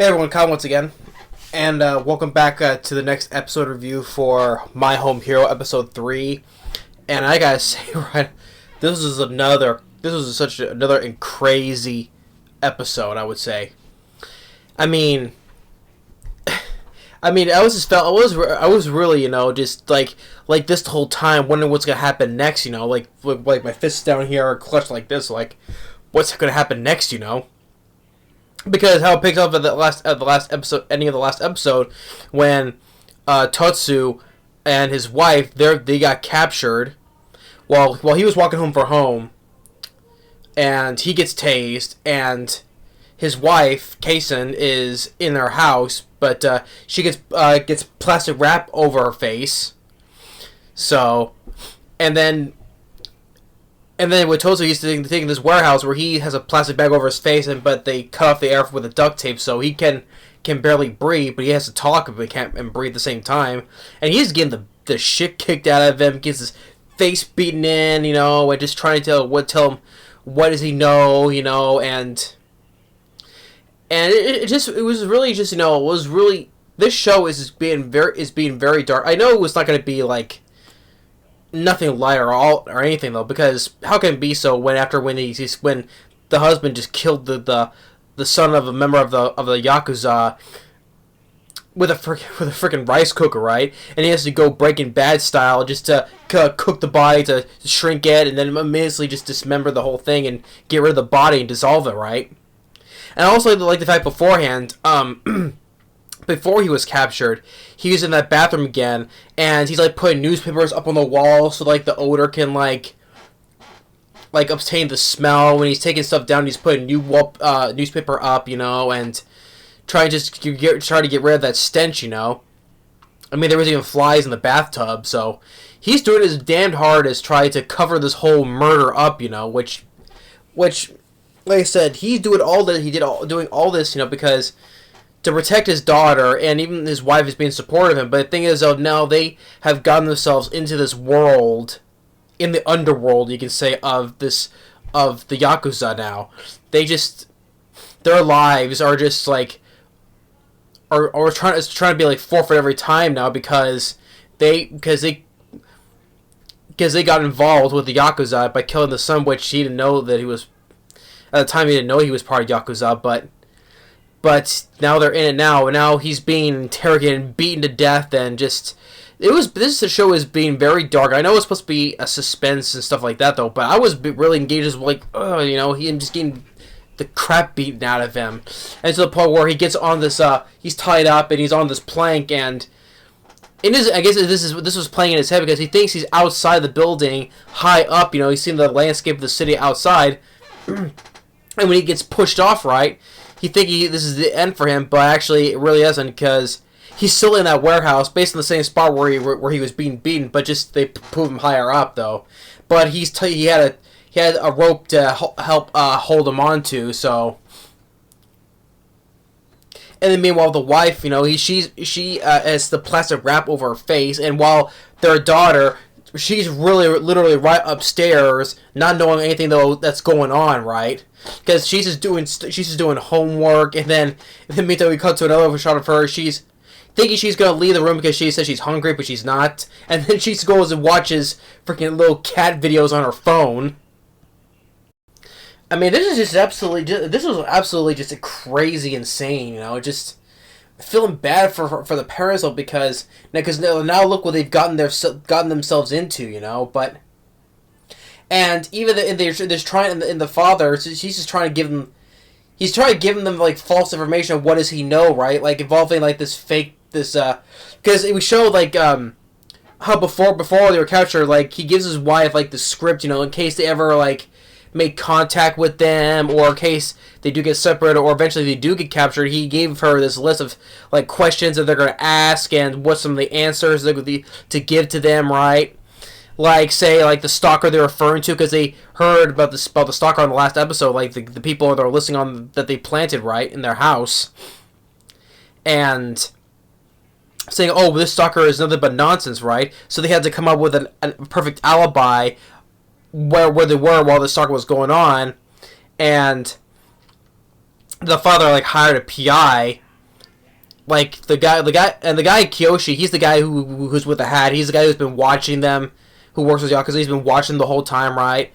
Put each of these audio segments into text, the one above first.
Hey everyone, Kyle once again, and welcome back to the next episode review for My Home Hero episode 3. And I gotta say, right, this was such another crazy episode, I would say. I mean, I was really, just like this whole time wondering what's gonna happen next, like my fists down here are clutched like this, like what's gonna happen next, Because how it picks up at the last episode, ending of the last episode, when Tatsu and his wife they got captured while he was walking home, and he gets tased, and his wife Kaisen is in their house, but she gets plastic wrap over her face. So, and then with Tozo, he's taking this warehouse where he has a plastic bag over his face, but they cut off the air with a duct tape, so he can barely breathe, but he has to talk, but can't breathe at the same time. And he's getting the shit kicked out of him, gets his face beaten in, and just trying to tell him what does he know, and it was really this show is being very dark. I know it was not going to be like nothing light or anything though, because how can it be so when the husband just killed the son of a member of the Yakuza with a freaking rice cooker, right? And he has to go Breaking Bad style just to cook the body, to shrink it, and then immediately just dismember the whole thing and get rid of the body and dissolve it, right? And I also like the fact beforehand, before he was captured, he was in that bathroom again, and he's like putting newspapers up on the wall so like the odor can like obtain the smell. When he's taking stuff down, he's putting newspaper up, and try to get rid of that stench, I mean, there was even flies in the bathtub, so he's doing his damned hardest trying to cover this whole murder up, which like I said, he's doing all this, because to protect his daughter, and even his wife is being supportive of him. But the thing is, though, now they have gotten themselves into this world, in the underworld, you can say, of the Yakuza now. Their lives are just like, are trying to be like forfeit every time now, because they got involved with the Yakuza by killing the son, which he didn't know that he was, at the time he didn't know he was part of Yakuza, but now they're in it now, and now he's being interrogated and beaten to death, and this show is being very dark. I know it's supposed to be a suspense and stuff like that, though, but I was really engaged as like, he just getting the crap beaten out of him, and to the point where he gets on this, he's tied up, and he's on this plank, and I guess this was playing in his head, because he thinks he's outside the building, high up, he's seeing the landscape of the city outside, and when he gets pushed off, right, he thinks this is the end for him, but actually it really isn't, because he's still in that warehouse, based on the same spot where he was being beaten, but just they put him higher up though. But he had a rope to help hold him on to. So, and then meanwhile the wife, she has the plastic wrap over her face, and while their daughter, she's literally right upstairs, not knowing anything though that's going on, right? Because she's just doing homework, and then meantime we cut to another shot of her. She's thinking she's gonna leave the room because she says she's hungry, but she's not. And then she goes and watches freaking little cat videos on her phone. I mean, this was absolutely just a crazy insane. Just feeling bad for the parents though, because now look what they've gotten themselves into. But. And even in the father, he's just trying to give them, like false information of what does he know, right? Like involving like because we showed like how before they were captured, like he gives his wife like the script, in case they ever like make contact with them, or in case they do get separated, or eventually they do get captured. He gave her this list of like questions that they're gonna ask and what some of the answers they're going to give to them, right? Like, say, like the stalker they're referring to, because they heard about the stalker on the last episode, like the people that are listening on that they planted, right, in their house, and saying, oh, this stalker is nothing but nonsense, right? So they had to come up with a perfect alibi where they were while the stalker was going on, and the father like hired a PI like the guy Kiyoshi, he's the guy who's with the hat. He's the guy who's been watching them, who works with Yakuza. He's been watching the whole time, right?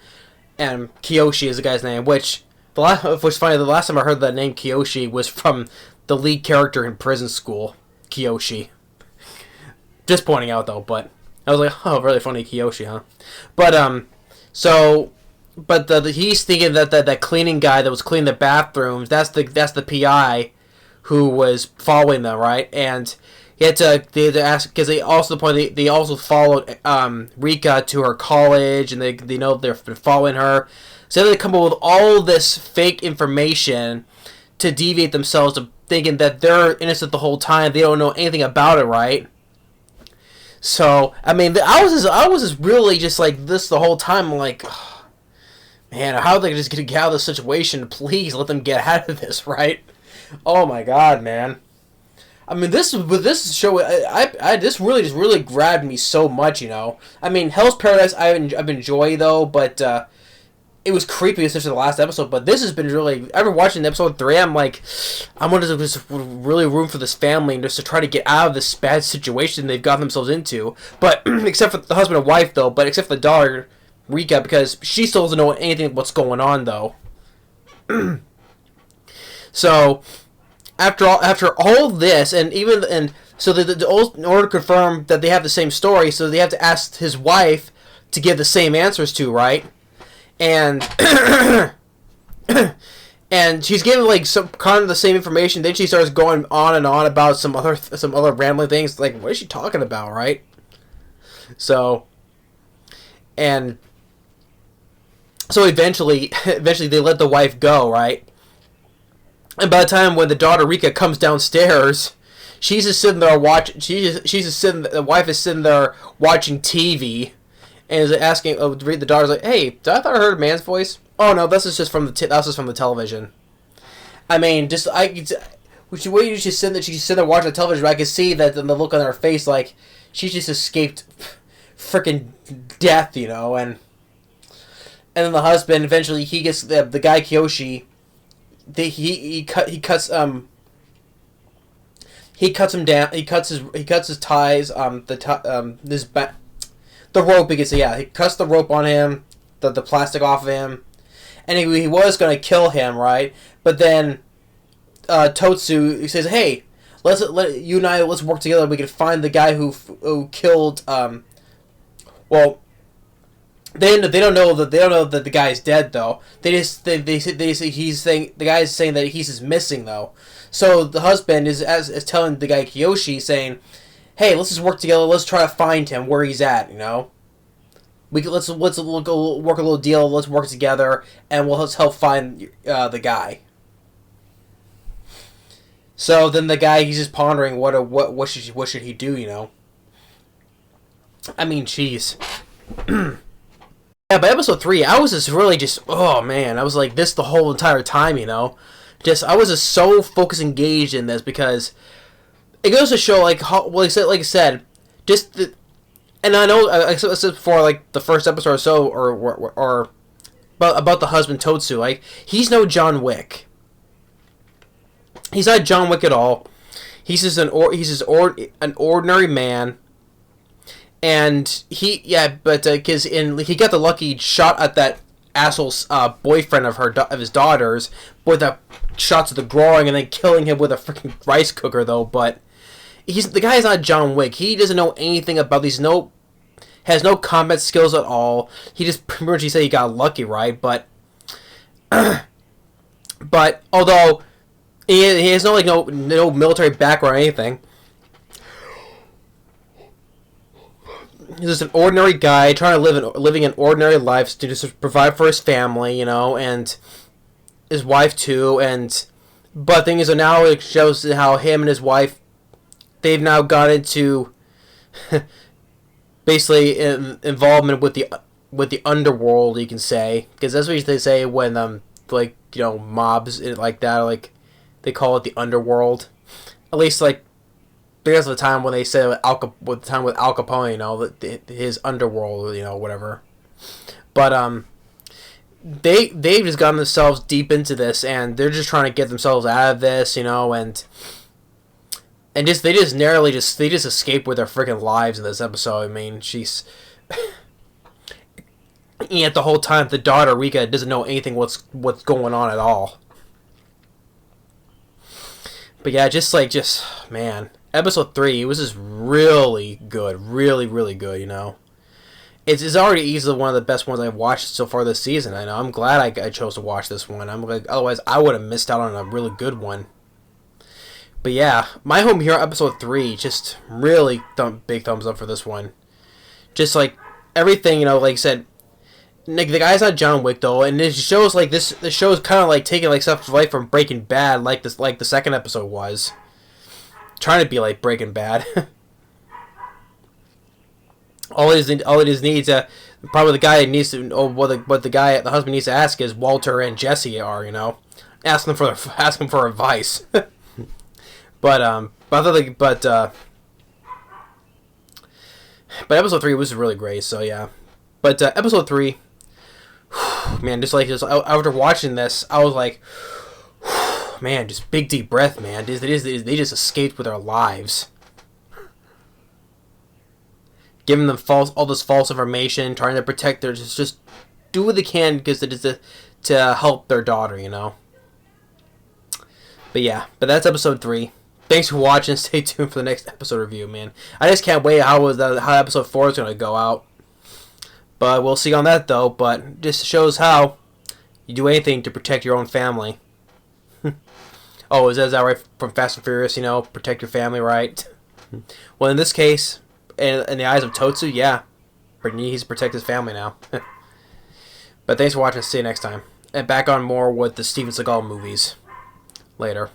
And Kiyoshi is the guy's name, which funny. The last time I heard that name Kiyoshi was from the lead character in Prison School, Kiyoshi. Just pointing out though, but I was like, oh, really funny, Kiyoshi, huh? But he's thinking that cleaning guy that was cleaning the bathrooms, that's the PI who was following them, right? And they had to ask, because they also followed Rika to her college, and they know they're following her. So they come up with all this fake information to deviate themselves to thinking that they're innocent the whole time. They don't know anything about it, right? So I mean, I was just really just like this the whole time. I'm like, oh, man, how are they just get out of this situation? Please let them get out of this, right? Oh my god, man. I mean, this show, this really grabbed me so much, you know. I mean, Hell's Paradise I've enjoyed though, but it was creepy, especially the last episode. But this has been really. After watching episode 3, I'm like, I'm gonna just really room for this family and just to try to get out of this bad situation they've got themselves into. But except for the husband and wife though, but except for the daughter Rika, because she still doesn't know anything what's going on though. So after all this, so in order to confirm that they have the same story, so they have to ask his wife to give the same answers to, right? And and she's giving like some kind of the same information. Then she starts going on and on about some other rambling things. Like, what is she talking about, right? So eventually they let the wife go, right? And by the time when the daughter Rika comes downstairs, she's just sitting there watching. The wife is sitting there watching TV, and is asking. The daughter's like, "Hey, I thought I heard a man's voice." Oh no, this is just from the television. I mean, she's sitting there watching the television. But I can see that the look on her face, like she just escaped freaking death, you know. And then the husband eventually he gets the guy Kiyoshi. He cuts him down. He cuts his ties. The rope, because he cuts the rope on him, the plastic off of him, and he was gonna kill him, right? But then Totsu, he says, "Hey, let's work together. We can find the guy who killed well." They don't know that the guy is dead though. They say the guy is saying that he's just missing though. So the husband is telling the guy Kiyoshi, saying, "Hey, let's just work together. Let's try to find him where he's at. You know, let's work a little deal. Let's work together, and let's help find the guy." So then the guy, he's just pondering what should he do? You know, I mean, jeez. Yeah, by episode 3, I was just really oh man, I was like this the whole entire time, you know. I was just so focused, engaged in this, because it goes to show, like, like I said, and I know I said before, like the first episode or so, or about the husband Totsu, like he's no John Wick. He's not John Wick at all. He's just an ordinary man. And he got the lucky shot at that asshole's boyfriend of his daughter's, with a shot to the groin, and then killing him with a freaking rice cooker though. But the guy is not John Wick. He doesn't know anything about these. Has no combat skills at all. He just pretty much said he got lucky, right? But although he has no military background or anything. He's just an ordinary guy trying to living an ordinary life to just provide for his family, you know, and his wife too. But the thing is, now it shows how him and his wife, they've now got into basically involvement with the underworld, you can say, because that's what they say when mobs like that, like they call it the underworld. At least because of the time when they say with Al Capone, you know, his underworld, you know, whatever. But they've just gotten themselves deep into this, and they're just trying to get themselves out of this, you know, and And just they just narrowly they just escape with their freaking lives in this episode. I mean, she's and yet the whole time the daughter Rika doesn't know anything what's going on at all. But yeah, just man, episode 3 was just really good, really good. You know, it's already easily one of the best ones I've watched so far this season. I know I'm glad I chose to watch this one. I'm like, otherwise I would have missed out on a really good one. But yeah, My Home Hero episode 3, just really big thumbs up for this one. Just like everything, you know, like I said, Nick, the guy's not John Wick though, and it shows like this. The show is kind of like taking like stuff like from Breaking Bad, like the second episode was, trying to be like Breaking Bad. all it is needs probably the guy needs to, or what the husband needs to ask is Walter and Jesse are, you know, ask them for advice. But episode 3 was really great. So yeah, but episode 3. Man, just after watching this, I was like, man, just big deep breath, man. They just escaped with their lives, giving them all this false information, trying to protect their just do what they can because it is to help their daughter, you know. But yeah, that's episode 3. Thanks for watching. Stay tuned for the next episode review, man. I just can't wait how episode 4 is gonna go out. But we'll see on that, though. But just shows how you do anything to protect your own family. Oh, is that right from Fast and Furious, you know? Protect your family, right? Well, in this case, in the eyes of Totsu, yeah. He needs to protect his family now. But thanks for watching. See you next time. And back on more with the Steven Seagal movies later.